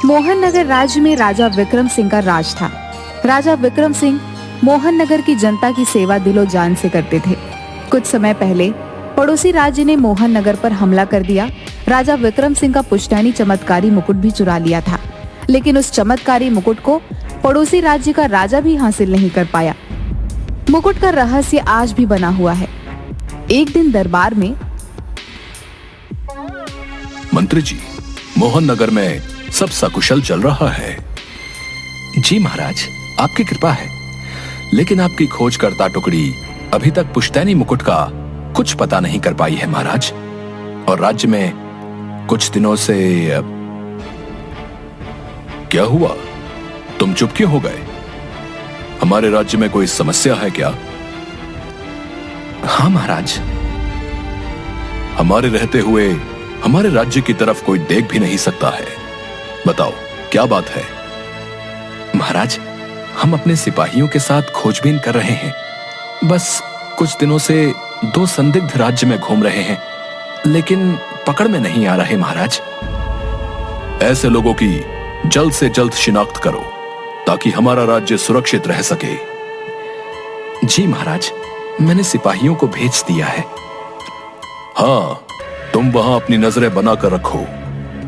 मोहन नगर राज्य में राजा विक्रम सिंह का राज था। राजा विक्रम सिंह मोहन नगर की जनता की सेवा दिलो जान से करते थे। कुछ समय पहले पड़ोसी राज्य ने मोहन नगर पर हमला कर दिया। राजा विक्रम सिंह का पुश्तैनी चमत्कारी मुकुट भी चुरा लिया था, लेकिन उस चमत्कारी मुकुट को पड़ोसी राज्य का राजा भी हासिल नहीं कर पाया। मुकुट का रहस्य आज भी बना हुआ है। एक दिन दरबार में मंत्री जी, मोहन नगर में सब सकुशल चल रहा है। जी महाराज, आपकी कृपा है। लेकिन आपकी खोजकर्ता टुकड़ी अभी तक पुश्तैनी मुकुट का कुछ पता नहीं कर पाई है महाराज। और राज्य में कुछ दिनों से क्या हुआ? तुम चुप क्यों हो गए? हमारे राज्य में कोई समस्या है क्या? हाँ महाराज। हमारे रहते हुए हमारे राज्य की तरफ कोई देख भी नहीं सकता है। बताओ क्या बात है? महाराज, हम अपने सिपाहियों के साथ खोजबीन कर रहे हैं। बस कुछ दिनों से 2 संदिग्ध राज्य में घूम रहे हैं, लेकिन पकड़ में नहीं आ रहे महाराज। ऐसे लोगों की जल्द से जल्द शिनाख्त करो ताकि हमारा राज्य सुरक्षित रह सके। जी महाराज, मैंने सिपाहियों को भेज दिया है। हाँ, तुम वहां अपनी नजरें बनाकर रखो।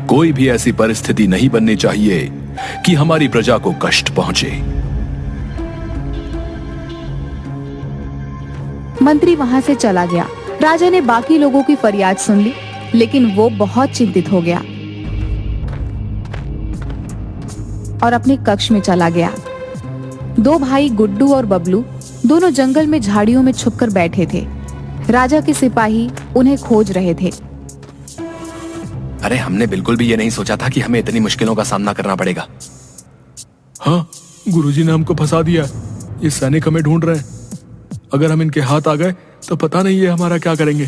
कोई भी ऐसी परिस्थिति नहीं बननी चाहिए कि हमारी प्रजा को कष्ट पहुंचे। मंत्री वहां से चला गया। राजा ने बाकी लोगों की फरियाद सुन ली, लेकिन वो बहुत चिंतित हो गया और अपने कक्ष में चला गया। 2 भाई गुड्डू और बबलू दोनों जंगल में झाड़ियों में छुपकर बैठे थे। राजा के सिपाही उन्हें खोज रहे थे। अरे, हमने बिल्कुल भी ये नहीं सोचा था कि हमें इतनी मुश्किलों का सामना करना पड़ेगा। हाँ, गुरुजी ने हमको फंसा दिया। ये सैनिक हमें ढूंढ रहे हैं। अगर हम इनके हाथ आ गए तो पता नहीं ये हमारा क्या करेंगे।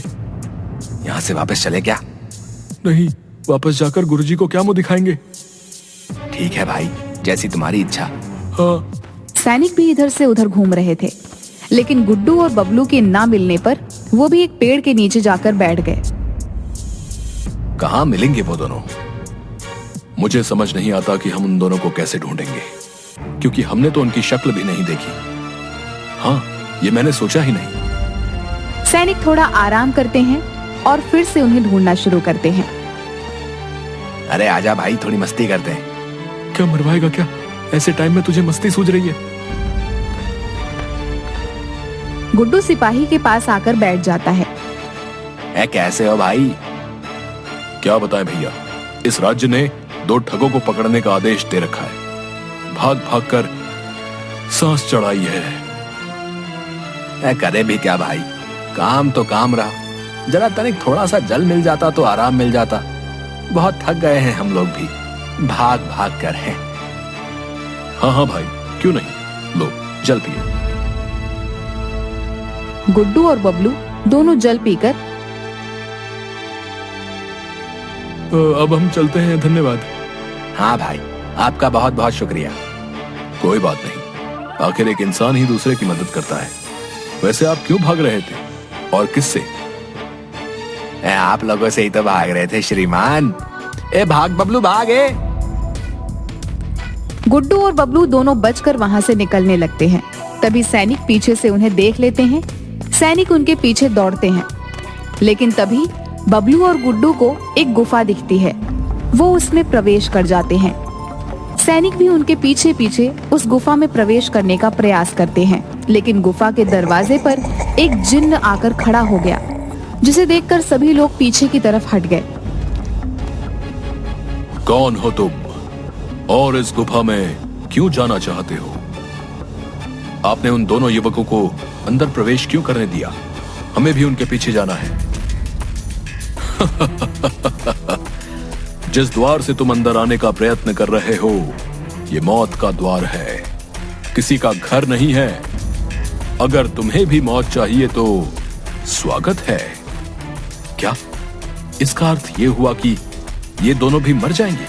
यहाँ से वापस चले क्या? नहीं, वापस जाकर गुरुजी को क्या मुंह दिखाएंगे। ठीक है भाई, जैसी तुम्हारी इच्छा। हाँ। सैनिक भी इधर से उधर घूम रहे थे, लेकिन गुड्डू और बबलू के ना मिलने पर वो भी एक पेड़ के नीचे जाकर बैठ गए। कहाँ मिलेंगे वो दोनों? मुझे समझ नहीं आता कि हम उन दोनों को कैसे ढूंढेंगे, क्योंकि हमने तो उनकी शक्ल भी नहीं देखी। हाँ, ये मैंने सोचा ही नहीं। सैनिक थोड़ा आराम करते हैं और फिर से उन्हें ढूंढना शुरू करते हैं। अरे आजा भाई, थोड़ी मस्ती करते हैं। क्या मरवाएगा क्या? ऐसे टाइम में तुझे मस्ती सूझ रही है? गुड्डू सिपाही के पास आकर बैठ जाता है। कैसे हो भाई? क्या बताएं भैया, इस राज्य ने 2 ठगों को पकड़ने का आदेश दे रखा है। भाग भाग कर सांस चढ़ाई है। करे भी क्या भाई, काम तो काम रहा। जरा तनिक थोड़ा सा जल मिल जाता तो आराम मिल जाता। बहुत थक गए हैं हम लोग भी, भाग भाग कर हैं। हाँ हाँ भाई, क्यों नहीं, लो जल पियो। गुड्डू और बबलू दोनों जल पीकर अब हम चलते हैं, धन्यवाद। हाँ भाई, आपका बहुत बहुत शुक्रिया। कोई बात नहीं, आखिर एक इंसान ही दूसरे की मदद करता है। वैसे आप क्यों भाग रहे थे और किससे? आप लोगों से ही तो भाग रहे थे श्रीमान। भाग बबलू, भागे। गुड्डू और बबलू दोनों बचकर वहां से निकलने लगते हैं। तभी सैनिक पीछे से उन्हें देख लेते हैं। सैनिक उनके पीछे दौड़ते हैं, लेकिन तभी बबलू और गुड्डू को एक गुफा दिखती है। वो उसमें प्रवेश कर जाते हैं। सैनिक भी उनके पीछे पीछे उस गुफा में प्रवेश करने का प्रयास करते हैं, लेकिन गुफा के दरवाजे पर एक जिन्न आकर खड़ा हो गया, जिसे देखकर सभी लोग पीछे की तरफ हट गए। कौन हो तुम और इस गुफा में क्यों जाना चाहते हो? आपने उन दोनों युवकों को अंदर प्रवेश क्यों करने दिया? हमें भी उनके पीछे जाना है। जिस द्वार से तुम अंदर आने का प्रयत्न कर रहे हो, ये मौत का द्वार है, किसी का घर नहीं है। अगर तुम्हें भी मौत चाहिए तो स्वागत है। क्या इसका अर्थ ये हुआ कि ये दोनों भी मर जाएंगे?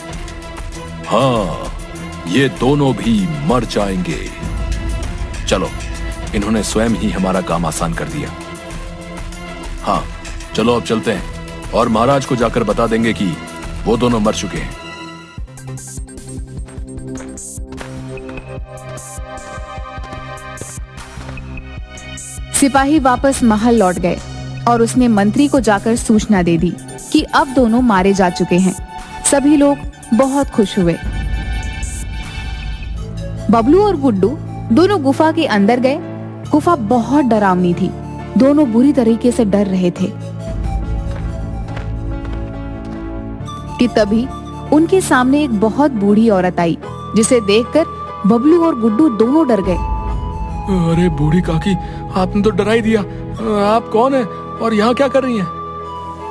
हाँ, ये दोनों भी मर जाएंगे। चलो, इन्होंने स्वयं ही हमारा काम आसान कर दिया। हाँ, चलो अब चलते हैं और महाराज को जाकर बता देंगे कि वो दोनों मर चुके हैं। सिपाही वापस महल लौट गए और उसने मंत्री को जाकर सूचना दे दी कि अब दोनों मारे जा चुके हैं। सभी लोग बहुत खुश हुए। बबलू और गुड्डू दोनों गुफा के अंदर गए। गुफा बहुत डरावनी थी। दोनों बुरी तरीके से डर रहे थे कि तभी उनके सामने एक बहुत बूढ़ी औरत आई, जिसे देखकर बबलू और गुड्डू दोनों डर गए। अरे बूढ़ी काकी, आपने तो डरा ही दिया। आप कौन है और यहाँ क्या कर रही हैं?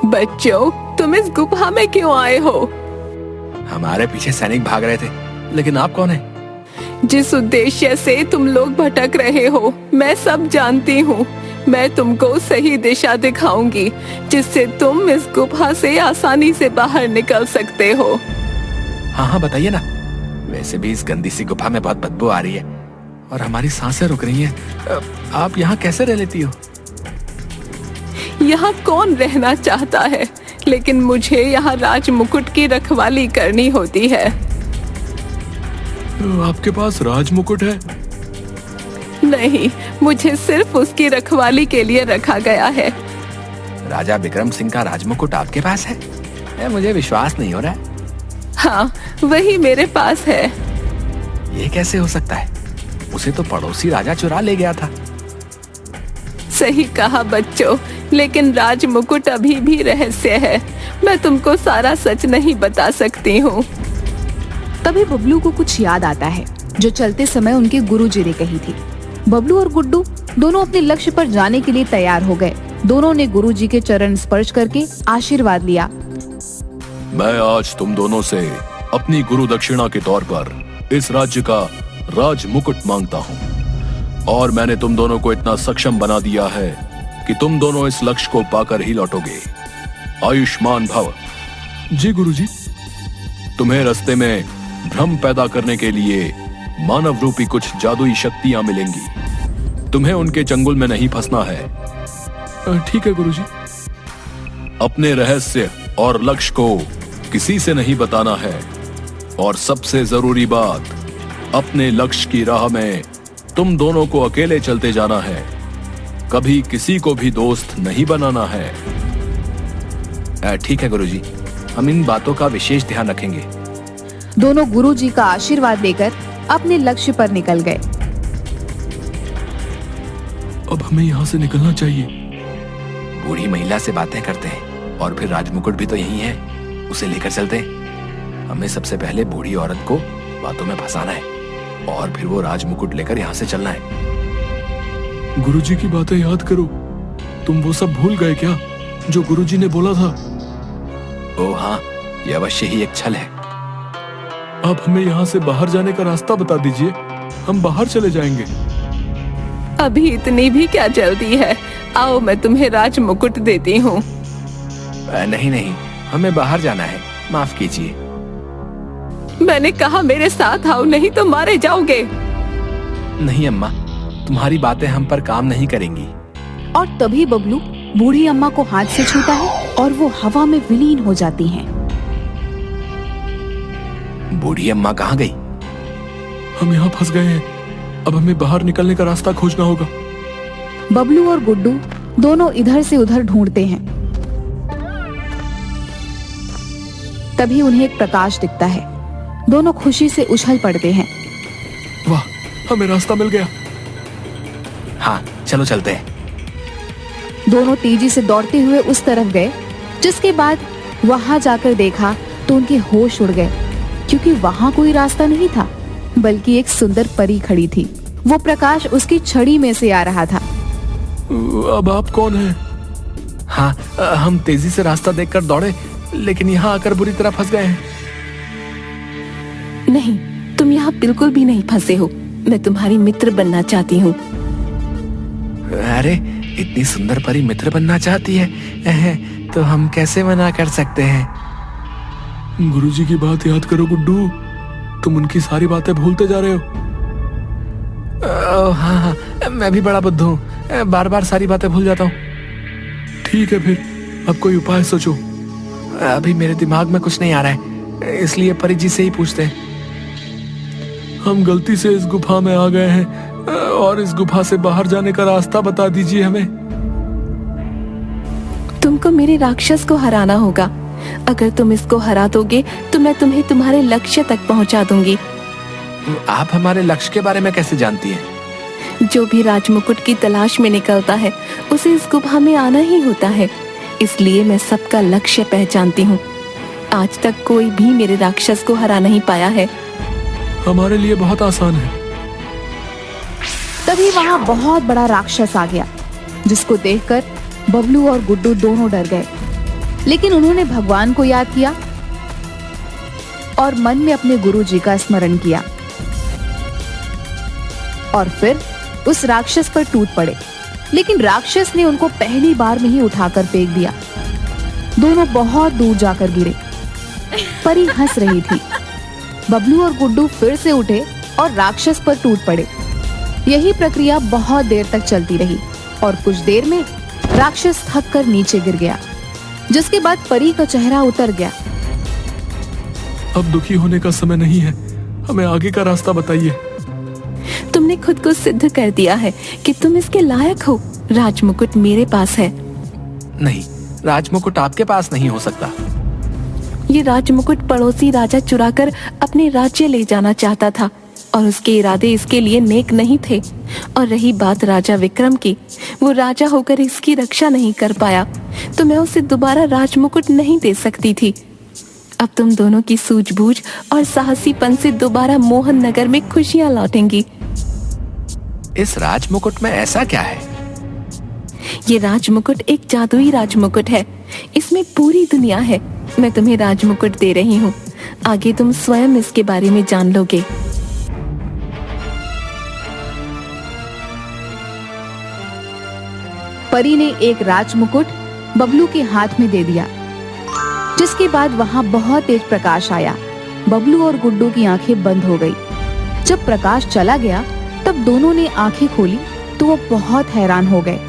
बच्चों, तुम इस गुफा में क्यों आए हो? हमारे पीछे सैनिक भाग रहे थे, लेकिन आप कौन है? जिस उद्देश्य से तुम लोग भटक रहे हो, मैं सब जानती हूँ। मैं तुमको सही दिशा दिखाऊंगी, जिससे तुम इस गुफा से आसानी से बाहर निकल सकते हो। हाँ हाँ, बताइए ना। वैसे भी इस गंदी सी गुफा में बहुत बदबू आ रही है और हमारी सांसें रुक रही हैं। आप यहाँ कैसे रह लेती हो? यहाँ कौन रहना चाहता है, लेकिन मुझे यहाँ राज मुकुट की रखवाली करनी होती है। आपके पास राज मुकुट है? नहीं, मुझे सिर्फ उसकी रखवाली के लिए रखा गया है। राजा विक्रम सिंह का राजमुकुट आपके पास है? मुझे विश्वास नहीं हो रहा है। हाँ, वही मेरे पास है। ये कैसे हो सकता है? उसे तो पड़ोसी राजा चुरा ले गया था। सही कहा बच्चों, लेकिन राज मुकुट अभी भी रहस्य है। मैं तुमको सारा सच नहीं बता सकती हूँ। तभी बबलू को कुछ याद आता है जो चलते समय उनके गुरुजी ने कही थी। बबलू और गुड्डू दोनों अपने लक्ष्य पर जाने के लिए तैयार हो गए। दोनों ने गुरुजी के चरण स्पर्श करके आशीर्वाद लिया। मैं आज तुम दोनों से अपनी गुरु दक्षिणा के तौर पर इस राज्य का राज मुकुट मांगता हूँ, और मैंने तुम दोनों को इतना सक्षम बना दिया है कि तुम दोनों इस लक्ष्य को पाकर ही लौटोगे। आयुष्मान भव। जी गुरुजी। तुम्हें रास्ते में भ्रम पैदा करने के लिए मानव रूपी कुछ जादुई शक्तियां मिलेंगी। तुम्हें उनके चंगुल में नहीं फंसना है। ठीक है गुरुजी। अपने रहस्य और लक्ष्य को किसी से नहीं बताना है, और सबसे जरूरी बात, अपने लक्ष्य की राह में तुम दोनों को अकेले चलते जाना है। कभी किसी को भी दोस्त नहीं बनाना है। ठीक है गुरुजी, हम इन बातों का विशेष ध्यान रखेंगे। दोनों गुरुजी का आशीर्वाद लेकर अपने लक्ष्य पर निकल गए। अब हमें यहाँ से निकलना चाहिए। बूढ़ी महिला से बातें करते हैं और फिर राजमुकुट भी तो यही है, उसे लेकर चलते हैं। हमें सबसे पहले बूढ़ी औरत को बातों में फंसाना है और फिर वो राजमुकुट लेकर यहाँ से चलना है। गुरुजी की बातें याद करो। तुम वो सब भूल गए क्या जो गुरुजी ने बोला था? ओ हाँ, ये अवश्य ही एक छल है। आप हमें यहाँ से बाहर जाने का रास्ता बता दीजिए, हम बाहर चले जाएंगे। अभी इतनी भी क्या जल्दी है? आओ, मैं तुम्हें राज मुकुट देती हूँ। नहीं नहीं, हमें बाहर जाना है, माफ कीजिए। मैंने कहा मेरे साथ आओ, नहीं तो मारे जाओगे। नहीं अम्मा, तुम्हारी बातें हम पर काम नहीं करेंगी। और तभी बबलू बूढ़ी अम्मा को हाथ से छूता है और वो हवा में विलीन हो जाती हैं। बूढ़ी अम्मा कहाँ गई? हम यहाँ फंस गए हैं। अब हमें बाहर निकलने का रास्ता खोजना होगा। बबलू और गुड्डू दोनों इधर से उधर ढूंढते हैं। तभी उन्हें एक प्रकाश दिखता है। दोनों खुशी से उछल पड़ते हैं। वाह, हमें रास्ता मिल गया। हाँ, चलो चलते हैं। दोनों तेजी से दौड़ते हुए उस तरफ गए, जिसके बाद वहां जाकर देखा तो उनके होश उड़ गए, क्योंकि वहां कोई रास्ता नहीं था, बल्कि एक सुंदर परी खड़ी थी। वो प्रकाश उसकी छड़ी में से आ रहा था। अब आप कौन हैं? हाँ, हम तेजी से रास्ता देखकर दौड़े, लेकिन यहाँ आकर बुरी तरह फंस गए हैं। नहीं, तुम यहाँ बिल्कुल भी नहीं फंसे हो। मैं तुम्हारी मित्र बनना चाहती हूँ। अरे, इतनी सुंदर परी मित्र बनना चाहती है, तो हम कैसे मना कर सकते हैं? गुरुजी की बात याद करो गुड्डू, तुम उनकी सारी बातें भूलते जा रहे हो। हाँ हाँ, मैं भी बड़ा बुद्धू हूँ, बार बार सारी बातें भूल जाता हूँ। ठीक है, फिर अब कोई उपाय सोचो। अभी मेरे दिमाग में कुछ नहीं आ रहा है, इसलिए परी जी से ही पूछते हैं। हम गलती से इस गुफा में आ गए हैं, और इस गुफा से बाहर जाने का रास्ता बता दीजिए हमें। तुमको मेरे राक्षस को हराना होगा। अगर तुम इसको हरा दोगे तो मैं तुम्हें तुम्हारे लक्ष्य तक पहुंचा दूंगी। आप हमारे लक्ष्य के बारे में कैसे जानती हैं? जो भी राजमुकुट की तलाश में निकलता है उसे इस गुफा में आना ही होता है, इसलिए मैं सबका लक्ष्य पहचानती हूँ। आज तक कोई भी मेरे राक्षस को हरा नहीं पाया है। हमारे लिए बहुत आसान है। तभी वहां बहुत बड़ा राक्षस आ गया, जिसको देखकर बबलू और गुड्डू दोनों डर गए। लेकिन उन्होंने भगवान को याद किया और मन में अपने गुरुजी का स्मरण किया और फिर उस राक्षस पर टूट पड़े। लेकिन राक्षस ने उनको पहली बार में ही उठाकर फेंक दिया। दोनों बहुत दूर जाकर गिरे। परी हंस रही थी। बबलू और गुड्डू फिर से उठे और राक्षस पर टूट पड़े। यही प्रक्रिया बहुत देर तक चलती रही और कुछ देर में राक्षस थक कर नीचे गिर गया, जिसके बाद परी का चेहरा उतर गया। अब दुखी होने का समय नहीं है, हमें आगे का रास्ता बताइए। तुमने खुद को सिद्ध कर दिया है कि तुम इसके लायक हो। राजमुकुट मेरे पास है। नहीं, राजमुकुट आपके पास नहीं हो सकता। ये राजमुकुट पड़ोसी राजा चुराकर अपने राज्य ले जाना चाहता था और उसके इरादे इसके लिए नेक नहीं थे। और रही बात राजा विक्रम की, वो राजा होकर इसकी रक्षा नहीं कर पाया, तो मैं उसे दोबारा राजमुकुट नहीं दे सकती थी। अब तुम दोनों की सूझबूझ और साहसीपन से दोबारा मोहन नगर में खुशियां लौटेंगी। इस राजमुकुट में ऐसा क्या है? ये राजमुकुट एक जादुई राजमुकुट है। इसमें पूरी दुनिया है। मैं तुम्हें राजमुकुट दे रही हूँ। आगे तुम स्वयं इसके बारे में जान लोगे। परी ने एक राजमुकुट बबलू के हाथ में दे दिया, जिसके बाद वहां बहुत तेज प्रकाश आया। बबलू और गुड्डू की आंखें बंद हो गई। जब प्रकाश चला गया तब दोनों ने आंखें खोली तो वो बहुत हैरान हो गए,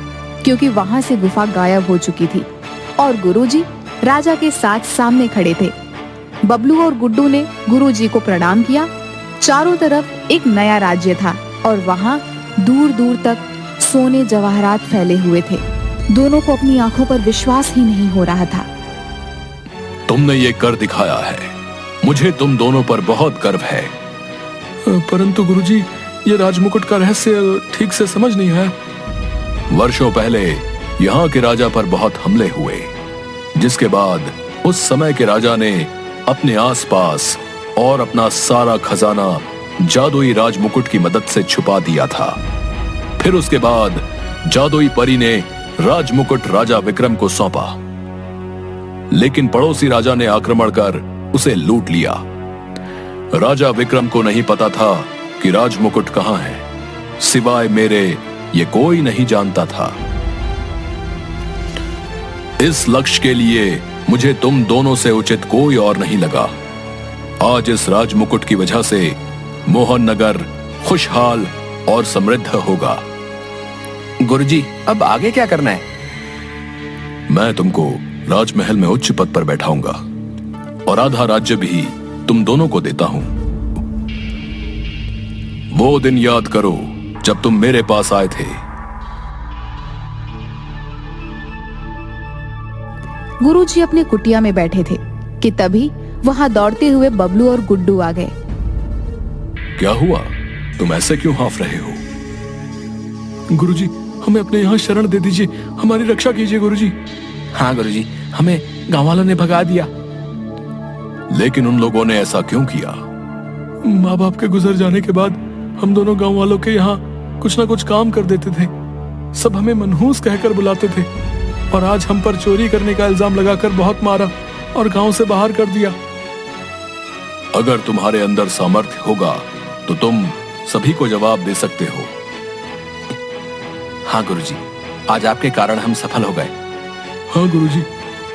क्योंकि वहां से गुफा गायब हो चुकी थी और गुरुजी राजा के साथ सामने खड़े थे। बबलू और गुड्डू ने गुरुजी को प्रणाम किया। चारों तरफ एक नया राज्य था और वहां दूर दूर तक सोने जवाहरात फैले हुए थे। दोनों को अपनी आंखों पर विश्वास ही नहीं हो रहा था। तुमने ये कर दिखाया है। मुझे तुम दोनों पर बहुत गर्व है। परंतु गुरुजी, ये राजमुकुट का रहस्य ठीक से समझ नहीं आया। वर्षों पहले यहाँ के राजा पर बहुत हमले हुए, जिसके बाद उस समय के राजा ने अपने आसपास और अपना सारा खजाना जादुई राजमुकुट की मदद से छुपा दिया था। फिर उसके बाद जादुई परी ने राजमुकुट राजा विक्रम को सौंपा, लेकिन पड़ोसी राजा ने आक्रमण कर उसे लूट लिया। राजा विक्रम को नहीं पता था कि राजमुकुट कहां है। सिवाय मेरे ये कोई नहीं जानता था। इस लक्ष्य के लिए मुझे तुम दोनों से उचित कोई और नहीं लगा। आज इस राजमुकुट की वजह से मोहन नगर खुशहाल और समृद्ध होगा। गुरुजी, अब आगे क्या करना है? मैं तुमको राजमहल में उच्च पद पर बैठाऊंगा और आधा राज्य भी तुम दोनों को देता हूं। वो दिन याद करो जब तुम मेरे पास आए थे। गुरुजी अपने कुटिया में बैठे थे कि तभी वहां दौड़ते हुए बबलू और गुड्डू आ गए। क्या हुआ? तुम ऐसे क्यों हाँफ रहे हो? गुरुजी, हमें अपने यहाँ शरण दे दीजिए, हमारी रक्षा कीजिए गुरुजी। हाँ गुरुजी, हमें गांव वालों ने भगा दिया। लेकिन उन लोगों ने ऐसा क्यों किया? माँ बाप के गुजर जाने के बाद हम दोनों गांव वालों के यहाँ कुछ ना कुछ काम कर देते थे। सब हमें मनहूस कहकर बुलाते थे और आज हम पर चोरी करने का इल्जाम लगाकर बहुत मारा और गांव से बाहर कर दिया। अगर तुम्हारे अंदर सामर्थ्य होगा तो तुम सभी को जवाब दे सकते हो। हाँ गुरुजी, आज आपके कारण हम सफल हो गए। हाँ गुरुजी,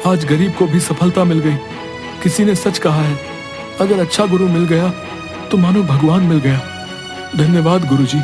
आज गरीब को भी सफलता मिल गई। किसी ने सच कहा है, अगर अच्छा गुरु मिल गया तो मानो भगवान मिल गया। धन्यवाद गुरुजी।